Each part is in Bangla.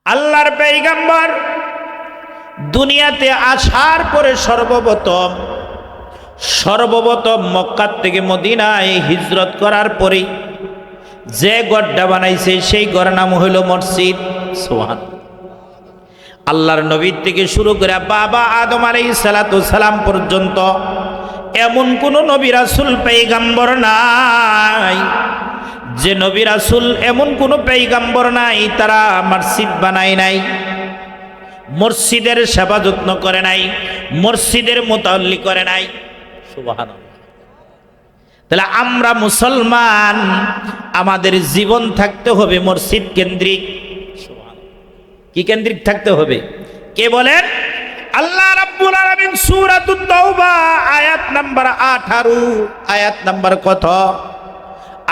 আল্লাহর পয়গম্বর দুনিয়াতে আসার পরে সর্বপ্রথম মক্কা থেকে মদিনায় হিজরত করার পরে যে ঘরটা বানাইছে সেই ঘরের নাম হইল মসজিদ। সুবহান। আল্লাহর নবী থেকে শুরু করে বাবা আদম আলাইহিস সালাতু সালাম পর্যন্ত এমন কোন নবী রাসূল পয়গম্বর নাই, যে নবী রাসূল এমন কোন পয়গম্বর নাই তারা মসজিদ বানায় নাই, মসজিদের সেবা যত্ন করে নাই, মসজিদের মুতাল্লি করে নাই। সুবহানাল্লাহ। তাহলে আমরা মুসলমান, আমাদের জীবন থাকতে হবে মসজিদ কেন্দ্রিক। কি কেন্দ্রিক থাকতে হবে? কে বলেন? আল্লাহ রাব্বুল আলামিন সূরাতুত তাওবা আয়াত নাম্বার 18, আয়াত নাম্বার কত?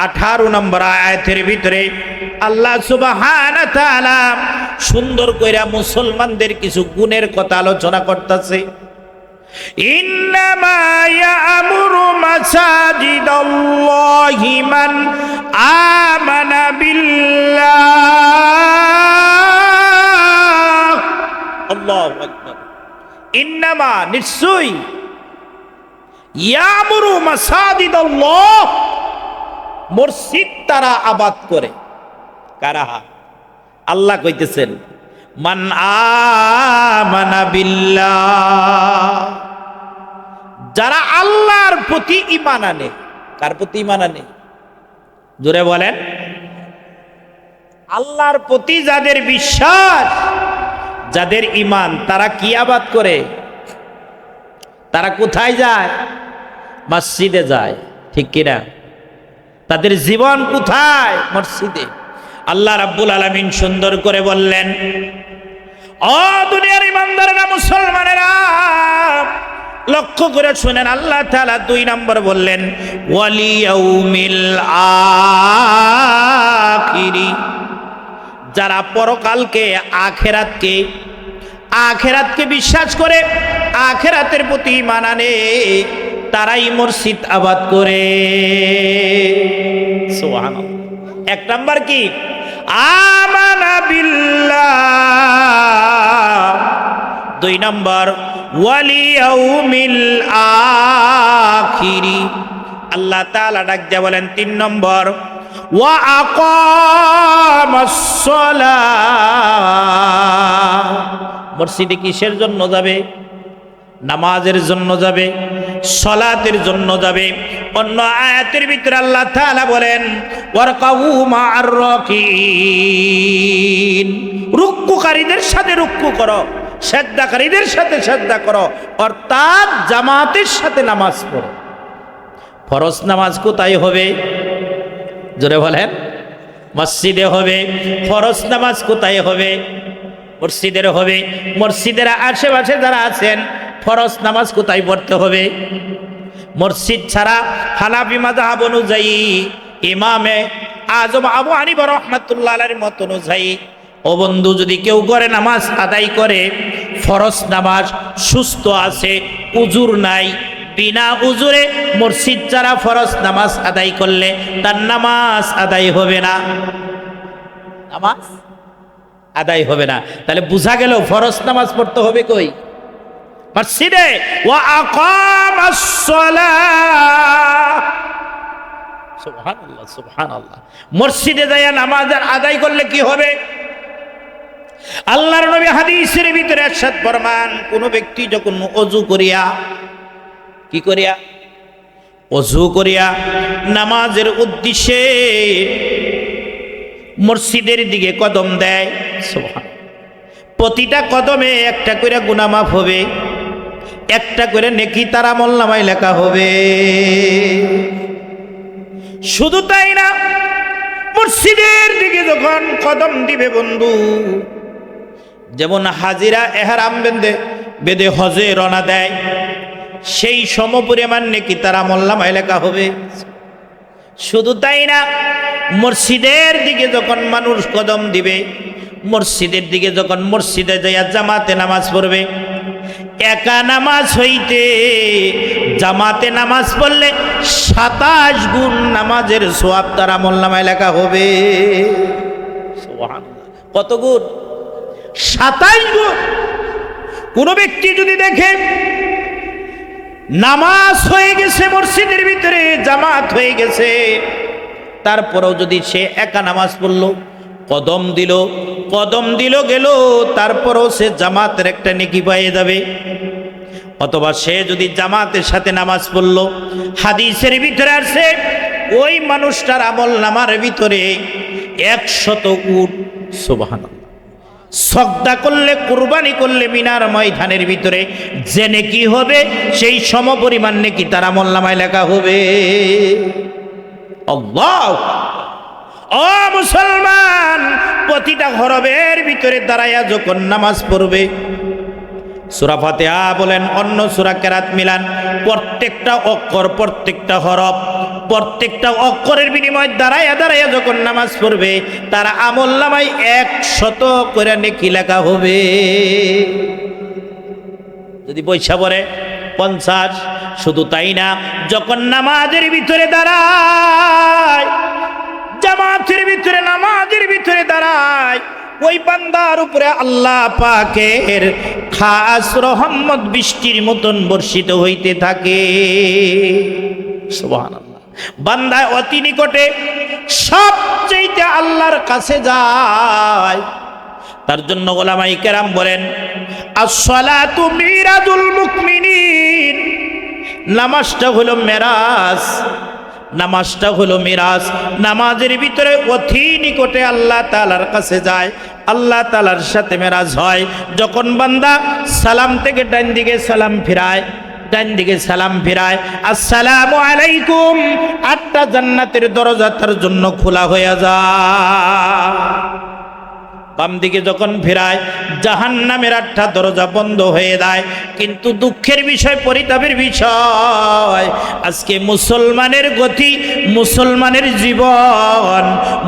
18 নম্বর আয়াতের ভিতরে আল্লাহ সুবহানাহু ওয়া তাআলা সুন্দর কইরা মুসলমানদের কিছু গুণের কথা আলোচনা করতেছে। ইন্নামা ইয়ামুরু মাসাজিদাল্লাহি মান আমানা বিল্লাহ। আল্লাহু আকবার। ইন্নামা নিশ্চয়ই, ইয়ামুরু মাসাজিদাল্লাহ মসজিদ তারা আবাদ করে। কারা? আল্লাহ কইতেছেন মান আমানা বিল্লাহ, যারা আল্লাহর প্রতি ঈমান আনে। কার প্রতি ঈমান আনে? জোরে বলেন। আল্লাহর প্রতি যাদের বিশ্বাস, যাদের ঈমান, তারা কি আবাদ করে? তারা কোথায় যায়? মসজিদে যায়। ঠিক কিনা? তাদের জীবন কোথায়? মসজিদে। আল্লাহ রাব্বুল আলামিন সুন্দর করে বললেন, ও দুনিয়ার ইমানদারেরা, মুসলমানেরা, লক্ষ্য করে শুনেন। আল্লাহ তাআলা 2 নম্বর বললেন ওয়ালিয়াউমিল আখিরি, যারা পরকালকে, আখিরাতকে বিশ্বাস করে, আখিরাতের প্রতি ঈমান আনে, তারাই মসজিদ আবাদ করে। সুবহানাল্লাহ। 1 নাম্বার কি? আমানা বিল্লাহ। 2 নাম্বার ওয়ালিয়াউমিল আখিরি। আল্লাহ তাআলা ডাক দিয়ে বলেন 3 নম্বর ওয়া আকামাস সালাহ। মসজিদে কিসের জন্য যাবে? নামাজের জন্য যাবে, সালাতের জন্য যাবে। অন্য আয়াতের ভিতরে আল্লাহ তাআলা বলেন ওয়ারকাউ মা'আর রাকিন, রুকুকারীদের সাথে রুকু করো, সিজদাকারীদের সাথে সিজদা করো, অর্থাৎ জামাতের সাথে নামাজ পড়ো। ফরজ নামাজ কোথায় হবে? জোরে বলেন। মসজিদে হবে। ফরজ নামাজ কোথায় হবে? মসজিদের হবে। মসজিদের আশেপাশে যারা আছেন, ফরজ নামাজ কোথায় পড়তে হবে? মসজিদ ছাড়া হানাফি মাযহাব অনুযায়ী ইমামে আযম আবু হানিফা রাহমাতুল্লাহ আলাইহির মত অনুযায়ী, ও বন্ধু, যদি কেউ ঘরে নামাজ আদায় করে, ফরজ নামাজ, সুস্থ আছে, উজুর নাই, বিনা উজুরে মসজিদ ছাড়া ফরজ নামাজ আদায় করলে তার নামাজ আদায় হবে না। নামাজ আদায় হবে না। তাহলে বোঝা গেল ফরজ নামাজ পড়তে হবে কই? মসজিদে। ওয়া আকামাস সালাহ। সুবহানাল্লাহ, সুবহানাল্লাহ। মসজিদে যায় নামাজ আদায় করলে কি হবে? আল্লাহর নবী হাদিসের ভিতরে ইরশাদ ফরমান, কোন ব্যক্তি যখন ওযু করিয়া, কি করিয়া? ওযু করিয়া নামাজের উদ্দেশ্যে মসজিদের দিকে কদম দেয়, সুবহানাল্লাহ, প্রতিটা কদমে একটা করে গুনাহ মাফ হবে, একটা করে নেকি তার আমলনামায় লেখা হবে। শুধু তাই না, মসজিদের দিকে যখন কদম দিবে বন্ধু, যেমন হাজিরা এহরাম বেঁধে হজে রওনা দেয়, সেই সমপরিমাণ নেকি তার আমলনামায় লেখা হবে। শুধু তাই না, মসজিদের দিকে যখন মানুষ কদম দিবে, মসজিদের দিকে যখন মসজিদে যাইয়া জামাতে নামাজ পড়বে, একা নামাজ হইতে জামাতে নামাজ পড়লে 27 গুণ নামাজের সওয়াব তার আমলনামায় লেখা হবে। সুবহানাল্লাহ। কত গুণ? 27 গুণ। কোন ব্যক্তি যদি দেখে নামাজ হয়ে গেছে মসজিদের ভিতরে, জামাত হয়ে গেছে, তারপরেও যদি সে একা নামাজ পড়লো, কদম দিল গেল, তারপরেও সে জামাতের একটা নেকি পেয়ে যাবে। অথবা সে যদি জামাতের সাথে নামাজ পড়লো, হাদিসের ভিতরে আসছে ওই মানুষটার আমল নামার ভিতরে 100 উট, সুবহানাল্লাহ, সদকা করলে, কুরবানি করলে মিনার ময়দানের ভিতরে যে নেকি হবে সেই সমপরিমাণ নেকি তার আমল নামায় লেখা হবে। আল্লাহ! ও মুসলমান, প্রতিটা হরফের ভিতরে দাঁড়াইয়া যখন নামাজ পড়বে, সূরা ফাতিহা বলেন, অন্য সূরা কেরাত মিলান, প্রত্যেকটা অক্ষর, প্রত্যেকটা হরফ, প্রত্যেকটা অক্ষরের বিনিময়ে দাঁড়াইয়া যখন নামাজ পড়বে, তার আমল নামায় 100 করে নেকি লেখা হবে। যদি পয়সা পড়ে 50। শুধু তাই না, যখন নামাজের ভিতরে দাঁড়ায়, জামাতের ভিতরে, নামাজের ভিতরে দাঁড়ায়, ওই বান্দার উপরে আল্লাহ পাকের খাস রহমত বৃষ্টির মতন বর্ষিত হইতে থাকে। সুবহানাল্লাহ। বান্দা অতি নিকটে, সবচেয়ে আল্লাহর কাছে যায়। তার জন্য উলামায়ে কেরাম বলেন, as-salatu মিরাজুল মুমিনিন, নামাজটা হলো মেরাজ, নামাজটা হলো মিরাজ। নামাজের ভিতরে অতি নিকটে আল্লাহ তাআলার কাছে যায়, আল্লাহ তাআলার সাথে মেরাজ হয়। যখন বান্দা সালাম থেকে ডান দিকে সালাম ফিরায়, ডান দিকে সালাম ফিরায়, আসসালামু আলাইকুম, 8টা জান্নাতের দরজা তার জন্য খোলা হয়ে যায়। বাম দিকে যখন ফিরায়, জাহান্নামের 8টা দরজা বন্ধ হয়ে যায়। কিন্তু দুঃখের বিষয়, পরিতাপের বিষয়, আজকে মুসলমানের গতি, মুসলমানের জীবন,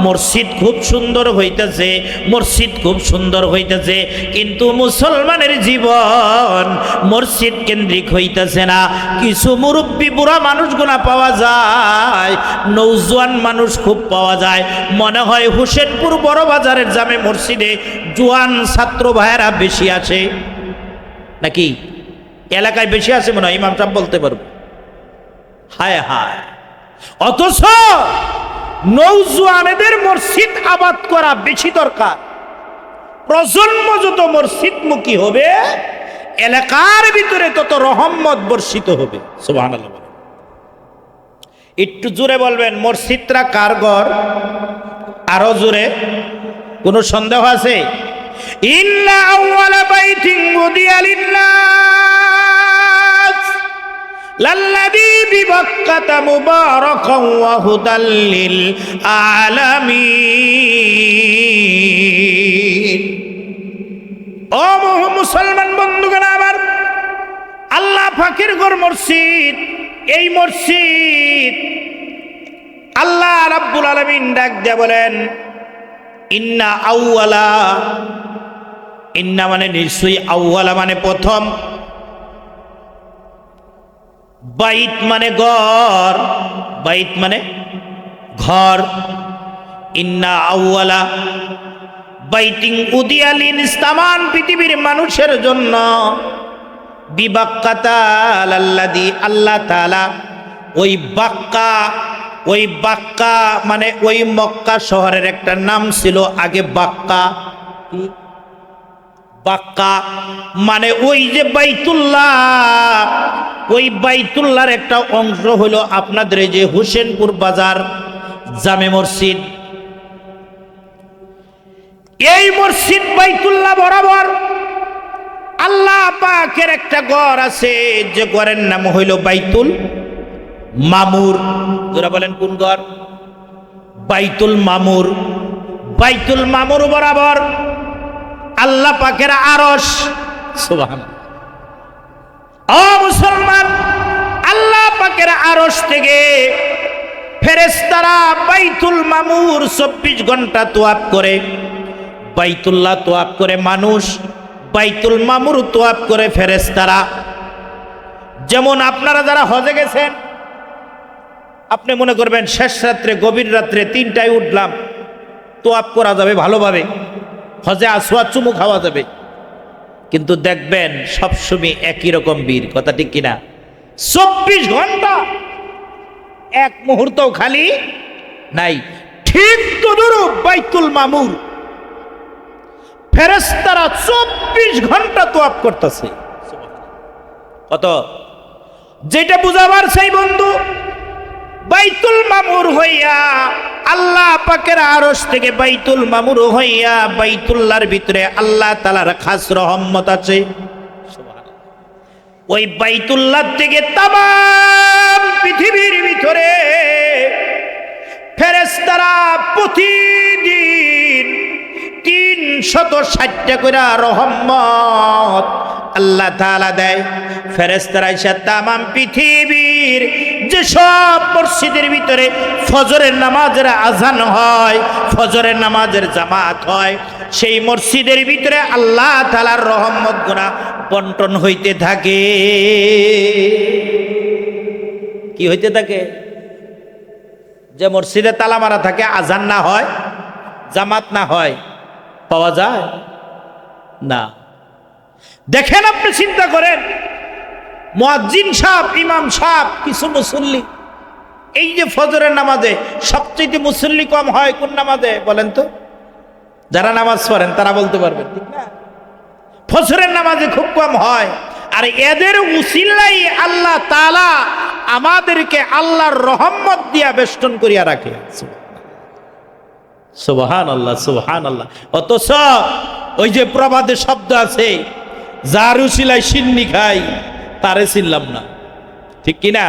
মসজিদ খুব সুন্দর হইতেছে, মসজিদ খুব সুন্দর হইতেছে, কিন্তু মুসলমানের জীবন মসজিদ কেন্দ্রিক হইতেছে না। কিছু মুরব্বী বুড়া মানুষগুলা পাওয়া যায়, নৌজওয়ান মানুষ খুব পাওয়া যায়। মনে হয় হোসেনপুর বড় বাজারের জামে মসজিদ জোয়ান ছাত্র ভাইয়েরা বেশি আছে নাকি? এলাকায় বেশি আছে মনে হয়, ইমাম সাহেব বলতে পারবো। হায় হায়! অথচ নৌজওয়ানেদের মসজিদ আবাদ করা বেশি দরকার। প্রজন্ম যত মসজিদমুখী হবে, এলাকার ভিতরে তত রহমত বর্ষিত হবে। সুবহানাল্লাহ। একটু জোরে বলবেন, মসজিদটা কার ঘর? আরো জোরে। কোন সন্দেহ আছে? ইন্না আউওয়ালা বাইতিন উদিয়া লিন্নাস লাল্লাযী বিবাক্কাতা মুবারাকান ওয়া হুদাল লিল আলামিন। ও মুসলমান বন্ধুগণ আমার, আল্লাহ পাকের ঘর মসজিদ। এই মসজিদ আল্লাহ রাব্বুল আলামিন ডাক দিয়ে বলেন, ইন্না আউওয়ালা, ইন্না মানে নিশ্চয়ই, আউওয়ালা মানে প্রথম, বাইত মানে ঘর, বাইত মানে ঘর। ইন্না আউওয়ালা বাইতিন উদিয়া লিন-নাস, তামাম পৃথিবীর মানুষের জন্য, বিবাক্কাতা লাল্লাযী, আল্লাহ তাআলা ওই বাক্কা, ওই বাক্কা মানে ওই মক্কা শহরের একটা নাম ছিল আগে, বাক্কা। বাক্কা মানে ওই যে বাইতুল্লাহ, ওই বাইতুল্লাহর একটা অংশ হলো আপনাদের এই যে হোসেনপুর বাজার জামে মসজিদ। এই মসজিদ বাইতুল্লাহ বরাবর আল্লাহ পাকের একটা ঘর আছে, যে ঘরের নাম হইল বাইতুল মামুর। যারা বলেন কোন ঘর? বাইতুল মামুর। বাইতুল মামুর বরাবর আল্লাহ পাকের আরশ। সুবহানাল্লাহ। ও মুসলমান, আল্লাহ পাকের আরশ থেকে ফেরেশতারা বাইতুল মামুর 24 ঘন্টা তোয়াফ করে। বাইতুল্লাহ তোয়াফ করে মানুষ, বাইতুল মামুর তোয়াফ করে ফেরেশতারা। যেমন আপনারা যারা হজে গেছেন, আপনি মনে করবেন শেষ রাত্রে, গভীর রাত্রে 3টায় উঠলাম, তোয়াফ করা যাবে ভালোভাবে, হজে আসওয়াদ চুমু খাওয়া যাবে, কিন্তু দেখবেন সবসময় একই রকম বীর, কথা ঠিক কিনা? 24 ঘন্টা এক মুহূর্তও খালি নাই। ঠিক তদুরূপ বাইতুল মামুর ফেরেশতারা 24 ঘন্টা তোয়াফ করতেছে। কত? যেটা বুঝাবার সেই বন্ধু, বাইতুল মামুর হইয়া আল্লাহ পাকের আরশ থেকে বাইতুল মামুর হইয়া বাইতুল্লাহর ভিতরে আল্লাহ তাআলার খাস রহমত আছে। ওই বাইতুল্লাহ থেকে তামাম পৃথিবীর ভিতরে ফেরেশতারা প্রতিদিন 360টা করে রহমত আল্লাহ তাআলা দেয়। ফেরেশতারা এসে তামাম পৃথিবীর যে সব মসজিদের ভিতরে ফজরের নামাজের আজান হয়, ফজরের নামাজের জামাত হয়, সেই মসজিদের ভিতরে আল্লাহ তাআলার রহমত গুনাহ বন্টন হইতে থাকে। কি হইতে থাকে? যে মসজিদে তালা মারা থাকে, আজান না হয়, জামাত না হয়, পাওয়া যায় না। দেখেন, আপনি চিন্তা করেন, মুয়াজ্জিন সাহেব, ইমাম সাহেব, কিছু মুসল্লি, এই যে ফজরের নামাজে সবচেয়ে মুসল্লি কম হয় কোন নামাজে বলেন তো? যারা নামাজ পড়েন তারা বলতে পারবেন, ঠিক না? ফজরের নামাজে খুব কম হয়। আর এদের উসিলাই আল্লাহ তাআলা আমাদেরকে আল্লাহর রহমত দিয়া বেষ্টন করিয়া রাখে। সুবহানাল্লাহ, সুবহানাল্লাহ। অথচ ওই যে প্রবাদে শব্দ আছে, যার উসিলায় সিন্নি খাই তারে চিনলাম না, ঠিক কিনা?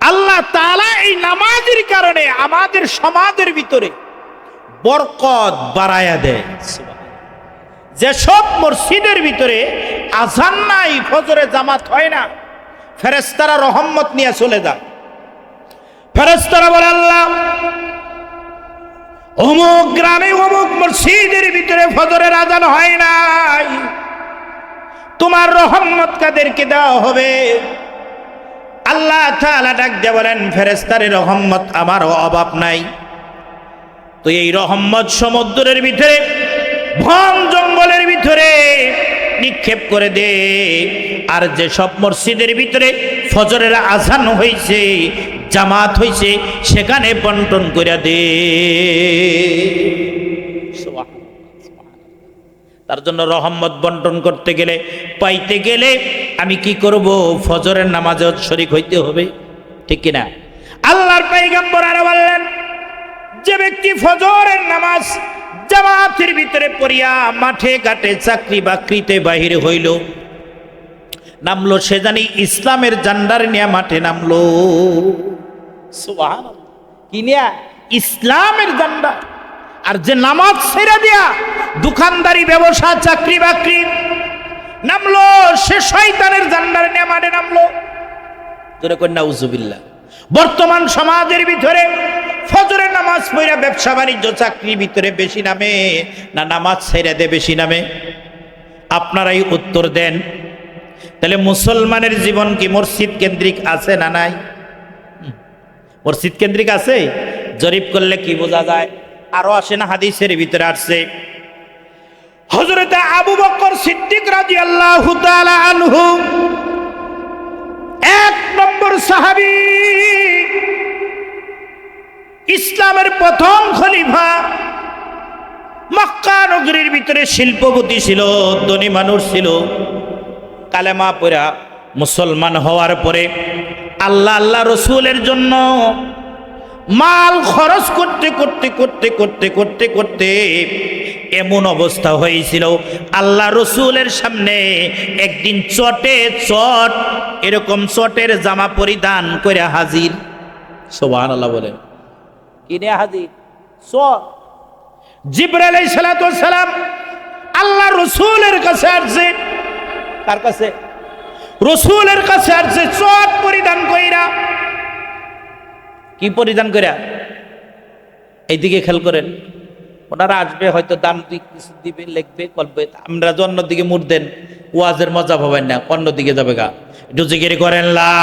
আল্লাহ তাআলা এই নামাজের কারণে আমাদের সমাজের ভিতরে বরকত বাড়ায়া দেয়। যেসব মসজিদের ভিতরে আজান নাই, ফজরে জামাত হয় না, ফেরেশতারা রহমত নিয়ে চলে যায়। ফেরেশতারা বলে, আল্লাহ, অমুক গ্রামে অমুক মসজিদের ভিতরে ফজরের আজান হয় নাই, তোমার রহমত কাদেরকে দেওয়া হবে? আল্লাহ তাআলা ডাক দিয়ে বলেন, ফেরেশতারে রহমত আমার অভাব নাই, তো এই রহমত সমুদ্রের ভিতরে, বন জঙ্গলের ভিতরে নিক্ষেপ করে দে। আর যে সব মসজিদের ভিতরে ফজরের আজান হইছে, জামাত হইছে, সেখানে বন্টন করে দে। তার জন্য রহমত বন্টন করতে গেলে, পাইতে গেলে আমি কি করব? ফজরের নামাজে শরীক হইতে হবে, ঠিক কিনা? আল্লাহর পয়গম্বর আরো বললেন, যে ব্যক্তি ফজরের নামাজ জামাতের ভিতরে পড়িয়া মাঠে ঘাটে চাকরি বাকরিতে বাহির হইল, নামলো, সে জানি ইসলামের জান্ডার নিয়ে মাঠে নামলো। সুবহানাল্লাহ। কি নিয়া? ইসলামের জান্ডার। আর যে নামাজ ছেড়ে দিয়া দোকানদারি, ব্যবসা, চাকরি বাকরি নামলো, সে শয়তানের জান্ডার নিয়ে মাঠে নামলো। নাউজুবিল্লাহ। বর্তমান সমাজের ভিতরে ফজরের নামাজ পড়া ব্যবসা বাণিজ্য চাকরির ভিতরে বেশি নামে না নামাজ ছেড়ে দে বেশি নামে? আপনারাই উত্তর দেন। তাহলে মুসলমানের জীবন কি মসজিদ কেন্দ্রিক আছে না নাই? মসজিদ কেন্দ্রিক আছে? জরিপ করলে কি বোঝা যায়? আরো আসে না, হাদিসের ভিতরে আসছে, হযরত আবু বকর সিদ্দিক রাদিয়াল্লাহু তাআলা আনহু, 1 নম্বর সাহাবী, ইসলামের প্রথম খলিফা, মক্কা নগরীর ভিতরে শিল্পপতি ছিল, ধনী মানুষ ছিল। কালেমা পড়া মুসলমান হওয়ার পরে আল্লাহ আল্লাহ রসুলের জন্য মাল খরচ করতে করতে করতে করতে করতে করতে এমন অবস্থা হয়েছিল, আল্লাহ রসুলের সামনে একদিন চটে চট, এরকম চটের জামা পরিধান করে হাজির। সুবহানাল্লাহ বলেন। কিনে হাজির? চট। জিবরাইল আলাইহিস সালাতু ওয়াস সালাম আল্লাহ রসুলের কাছে আসছে। কার কাছে? রসুলের কাছে আসছে চট পরিধান কইরা। কি পরিধান কইরা? এইদিকে খেয়াল করেন, ওনারা আসবে, হয়তো দান কিছু দিবে, লিখবে, করবে, আমরা যে অন্যদিকে মুড় দেন, ওয়াজের মজা পাবেন না, অন্যদিকে যাবে গা। একটু জিকির করেন, লা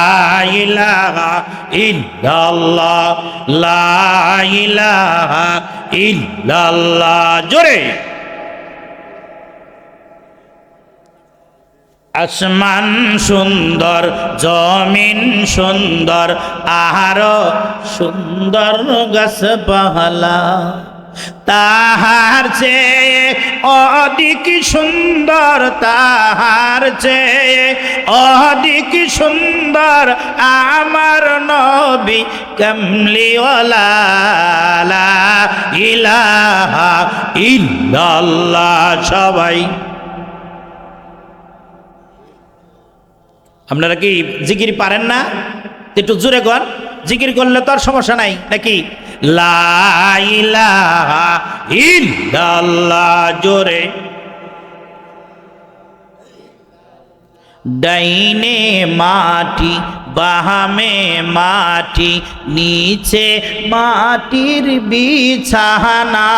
ইলাহা ইল্লাল্লাহ, লা ইলাহা ইল্লাল্লাহ, জোরে। আসমান সুন্দর, জমিন সুন্দর, আরো সুন্দর গাছপালা, তাহার চেয়ে অধিক সুন্দর, তাহার চেয়ে অধিক সুন্দর আমার নবী কামলিওয়ালা, লা ইলাহা ইল্লাল্লাহ। সবাই আপনারা কি জিকির পারেন না? একটু জোরে কর, জিকির করলে তো আর সমস্যা নাই নাকি? লা ইলাহা ইল্লাল্লাহ জোরে। ডাইনে মাটি বামে মাটি, নিচে মাটির বিছানা,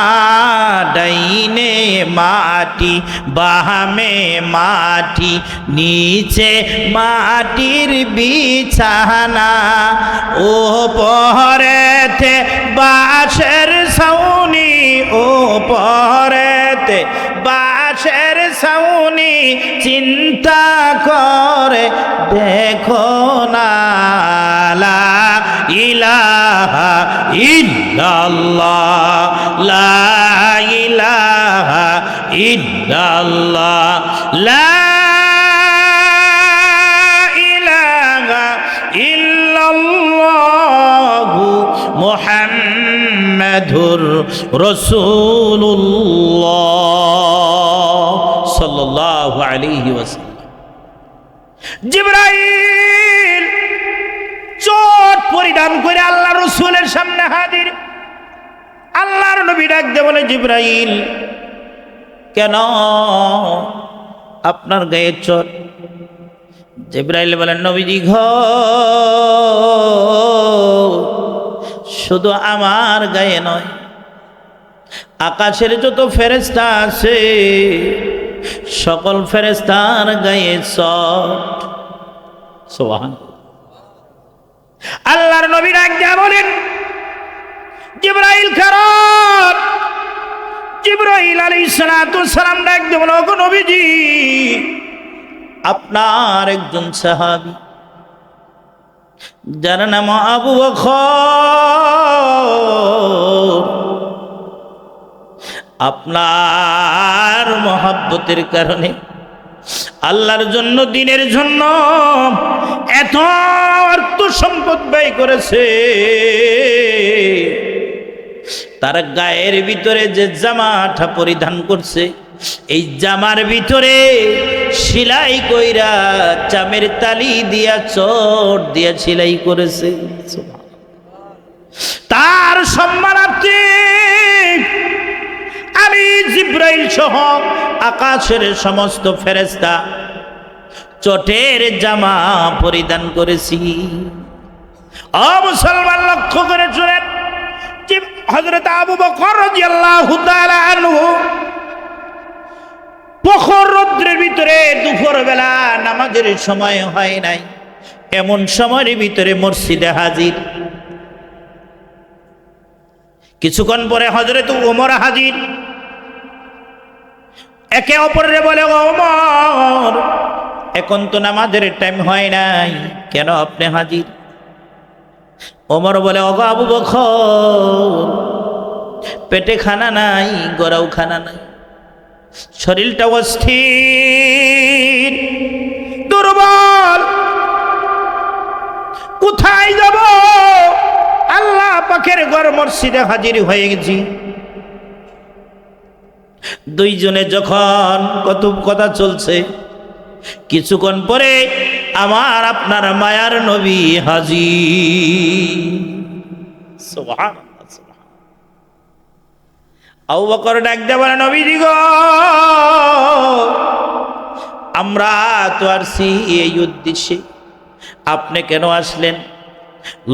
ডাইনে মাটি বামে মাটি, নিচে মাটির বিছানা, ওপরেতে বাঁশের ছাউনি, ওপরেতে বাঁশের ছাউনি, চিন্তা করে দেখো না, লা ইলাহা ইল্লাল্লাহ, লা ইলাহা ইল্লাল্লাহ, লা ইলাহা ইল্লাল্লাহু মুহাম্মাদুর রাসূলুল্লাহ সাল্লাল্লাহু আলাইহি ওয়াসাল্লাম। জিবরাইল চট পরিধান করে আল্লাহ রাসূলের সামনে হাজির। আল্লাহর নবী ডাক দিয়ে বলে, জিবরাইল কেন আপনার গায়ে চট? জিবরাইল বলেন, নবীজি গো, শুধু আমার গায়ে নয়, আকাশের যত ফেরেশতা আছে সকল ফেরেশতার গায়ে চট। সুবহানাল্লাহ। আল্লাহর নবী ডাক দিয়া বলেন, জিবরাইল কারণ? জিবরাইল আলাইহিস সালাতু ওয়াস সালাম ডাক দিয়ে বলে, ওগো নবীজি, আপনার একজন সাহাবী যার নাম আবু বকর, আপনার মহব্বতের কারণে আল্লাহর জন্য, দিনের জন্য এত অর্থ সম্পদ ব্যয় করেছে। তার গায়ের ভিতরে যে জামাটা পরিধান করছে, এই জামার ভিতরে সেলাই কইরা চামের তালি দিয়া চট দিয়া সেলাই করেছে। তার সম্মানার্থে আমি জিবরাইল সহ আকাশের সমস্ত ফেরেশতা চটের জামা পরিধান করেছি। ও মুসলমান, লক্ষ্য করে শুনেন, হযরত আবু বকর রাদিয়াল্লাহু তাআলা আনহু প্রখর রৌদ্রের ভিতরে দুপুর বেলা নামাজের সময় হয় নাই, এমন সময়ের ভিতরে মসজিদে হাজির। কিছুক্ষণ পরে হযরত ওমর হাজির। একে অপরের বলে, ওমর, এখন তো নামাজের টাইম হয় নাই, কেন আপনি হাজির? ওমর বলে, ওগো আবু বকর, পেটে খানা নাই, গড়াও খানা নাই, শরীরটা অস্থির, দুর্বল, কোথায় যাব? আল্লাহ পাকের ঘর মসজিদে হাজির হয়ে গেছি। দুইজনে যখন কত কথা চলছে, কিছুক্ষণ পরে আমার আপনার মায়ার নবী হাজির। সুবহানাল্লাহ, সুবহানাল্লাহ। আবু বকর ডাক দিয়ে বলে, নবীজি গো, আমরা তো আসছি এই উদ্দেশ্যে, আপনি কেন আসলেন?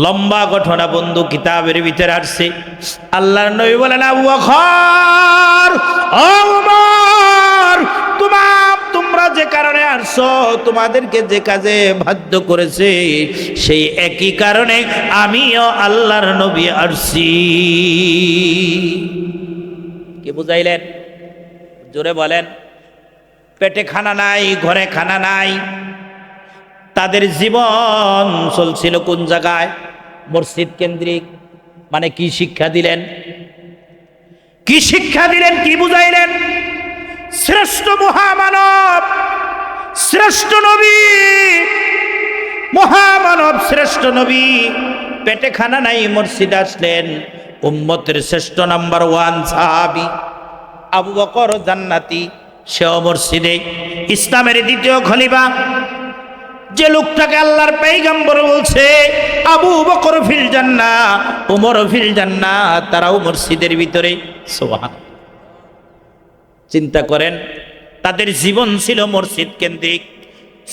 লম্বা ঘটনা বন্ধু, কিতাবের ভিতরে আসছে। আল্লাহর নবী বলেন, আবু বকর, ওমর, তোমরা যে কারণে আসছো, তোমাদেরকে যে কাজে বাধ্য করেছে, সেই একই কারণে আমিও আল্লাহর নবী আসছি। কি বুঝাইলেন? জোরে বলেন। পেটে খানা নাই, ঘরে খানা নাই। তাদের জীবন চলছিল কোন জায়গায়? মসজিদ কেন্দ্রিক। মানে কি শিক্ষা দিলেন? কি শিক্ষা দিলেন? কি বুঝাইলেন? শ্রেষ্ঠ মহামানব, শ্রেষ্ঠ নবী, মহামানব শ্রেষ্ঠ নবী পেটে খানা নাই, মসজিদে আসলেন। উম্মতের শ্রেষ্ঠ নাম্বার 1 সাহাবী আবু বকর জান্নাতি, সেও মসজিদে। ইসলামের দ্বিতীয় খলিফা, যে লোকটাকে আল্লাহর পয়গম্বর বলছে আবু বকর ফিল জান্নাহ, ওমর ফিল জান্নাহ, তারাও মসজিদের ভিতরে। সুবহানাল্লাহ। চিন্তা করেন, তাদের জীবন ছিল মসজিদ কেন্দ্রিক।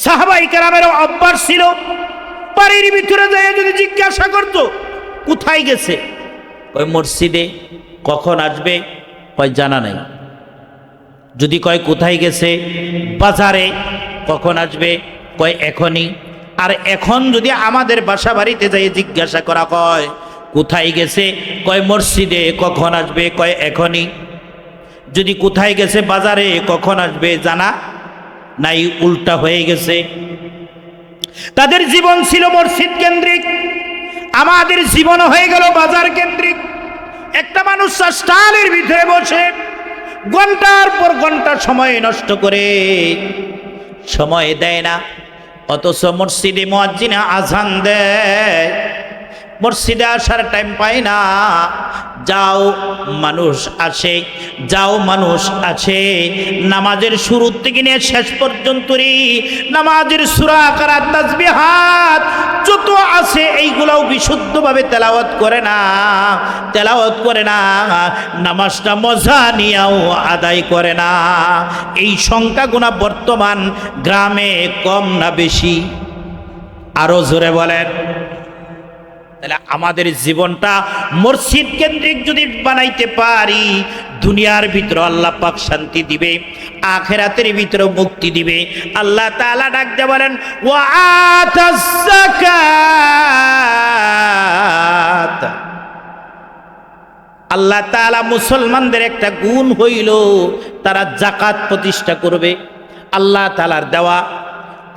সাহাবাই কেরামেরও অভ্যাস ছিল, বাড়ির ভিতরে যায় যদি জিজ্ঞাসা করতো কোথায় গেছে, ওই মসজিদে। কখন আসবে, কয় জানা নাই। যদি কয় কোথায় গেছে, বাজারে। কখন আসবে, কয় এখনই। আর এখন যদি আমাদের বাসা বাড়িতে যাই জিজ্ঞাসা করা হয় কোথায় গেছে, কয় মসজিদে। কখন আসবে, কয় এখনই। যদি কোথায় গেছে বাজারে, কখন আসবে জানা নাই, উল্টা হয়ে গেছে। তাদের জীবন ছিল মসজিদ কেন্দ্রিক, আমাদের জীবন হয়ে গেল বাজার কেন্দ্রিক। একটা মানুষ স্টালের ভিতরে বসে ঘন্টার পর ঘন্টা সময় নষ্ট করে, সময় দেয় না। অথচ মসজিদে মুয়াজ্জিনে আজান দেয়, মসজিদে আসার টাইম পায় না। যাও মানুষ আসে, যাও মানুষ আছে। নামাজের শুরু থেকে নিয়ে শেষ পর্যন্তই নামাজের সূরা, কিরাত, তাসবিহাত যত আছে এইগুলাও বিশুদ্ধভাবে তেলাওয়াত করে না, তেলাওয়াত করে না। নামাজটা মজা নিয়েও আদায় করে না। এই সংখ্যাগুনা বর্তমান গ্রামে কম না বেশি? আরো জোরে বলেন। তাহলে আমাদের জীবনটা মসজিদ কেন্দ্রিক যদি বানাইতে পারি, দুনিয়ার ভিতরে আল্লাহ পাক শান্তি দিবে, আখিরাতের ভিতরে মুক্তি দিবে। আল্লাহ তাআলা ডাক দিয়ে বলেন, ওয়া আতাজ যাকাত। আল্লাহ তাআলা মুসলমানদের একটা গুণ হইল তারা যাকাত প্রতিষ্ঠা করবে। আল্লাহ তাআলার দেওয়া,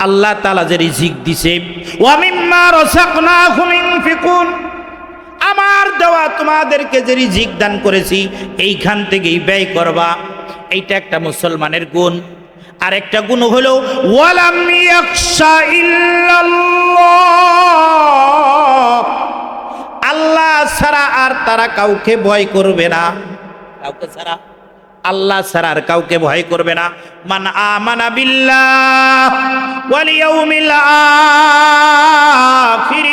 আল্লাহ তাআলা যে রিজিক দিছে, ওয়া মিম্মা রাযাকনাহুম ইনফিকুন, আমার দেওয়া তোমাদেরকে যে রিজিক দান করেছি এইখান থেকেই ব্যয় করবা। এইটা একটা মুসলমানের গুণ। আর একটা গুণ হলো ওয়ালাম ইয়াখশা ইল্লাল্লাহ, আল্লাহ ছাড়া আর তারা কাউকে ভয় করবে না। কাউকে ছাড়া, আল্লাহ ছাড়া আর কাউকে ভয় করবে না। মান আমানা বিল্লাহ ওয়াল ইয়াউমিল আখির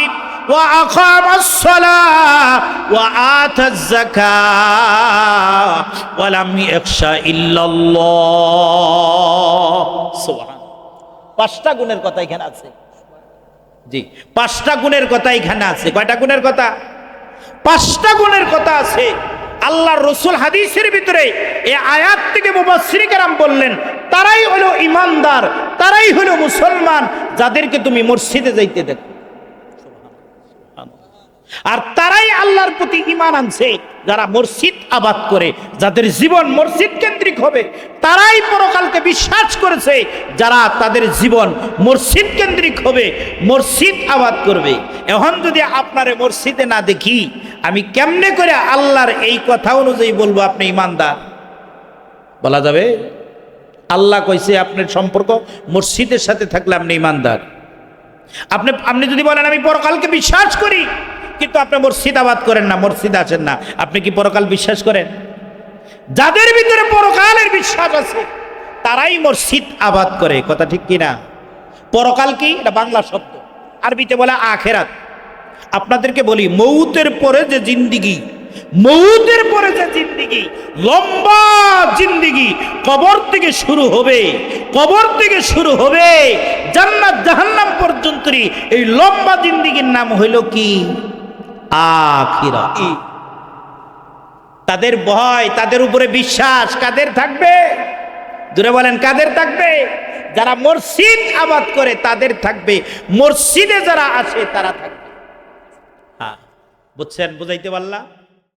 ওয়া আকামাস সালাহ ওয়া আতাজ যাকাত ওয়া লাম ইয়াখশা ইল্লাল্লাহ। সুবহানাল্লাহ। 5টা গুণের কথা এখানে আছে। জি, 5টা গুণের কথা এখানে আছে। কয়টা গুণের কথা? 5টা গুণের কথা আছে। আল্লাহর রাসূল হাদিসের ভিতরে এই আয়াত থেকে মুফাসসিরিন কেরাম বললেন, তারাই হলো ঈমানদার, তারাই হলো মুসলমান যাদেরকে তুমি মসজিদে যাইতে দেখো। আর তারাই আল্লাহর প্রতি ঈমান আনছে যারা মসজিদ আবাদ করে, যাদের জীবন মসজিদ কেন্দ্রিক হবে। তারাই পরকালকে বিশ্বাস করেছে যারা তাদের জীবন মসজিদ কেন্দ্রিক হবে, মসজিদ আবাদ করবে। এখন যদি আপনারে মসজিদে না দেখি, আমি কেমনে করে আল্লাহর এই কথা অনুযায়ী বলবো আপনি ঈমানদার? বলা যাবে? আল্লাহ কইছে আপনার সম্পর্ক মসজিদের সাথে থাকলে আপনি ঈমানদার। আপনি যদি বলেন আমি পরকালকে বিশ্বাস করি, কিন্তু আপনি মসজিদ আবাদ করেন না, মসজিদে আসেন না, আপনি কি পরকাল বিশ্বাস করেন? যাদের ভিতরে পরকালের বিশ্বাস আছে তারাই মসজিদ আবাদ করে। কথা ঠিক কিনা? পরকাল কি? এটা বাংলা শব্দ, আরবিতে বলে আখেরাত। আপনাদেরকে বলি, মৌতের পরে যে জিন্দিগি, মৌতের পরে যে জিন্দিগি, লম্বা জিন্দিগি, কবর থেকে শুরু হবে, কবর থেকে শুরু হবে জান্নাত জাহান্নাম পর্যন্ত। এই লম্বা জিন্দিগির নাম হইল কি? আখিরাত। তাদের ভয়, তাদের উপরে বিশ্বাস কাদের থাকবে? দূরে বলেন, কাদের থাকবে? যারা মসজিদ আবাদ করে তাদের থাকবে, মসজিদে যারা আসে তারা থাকবে। হ্যাঁ, বুঝছেন? বুঝাইতে পারলাম?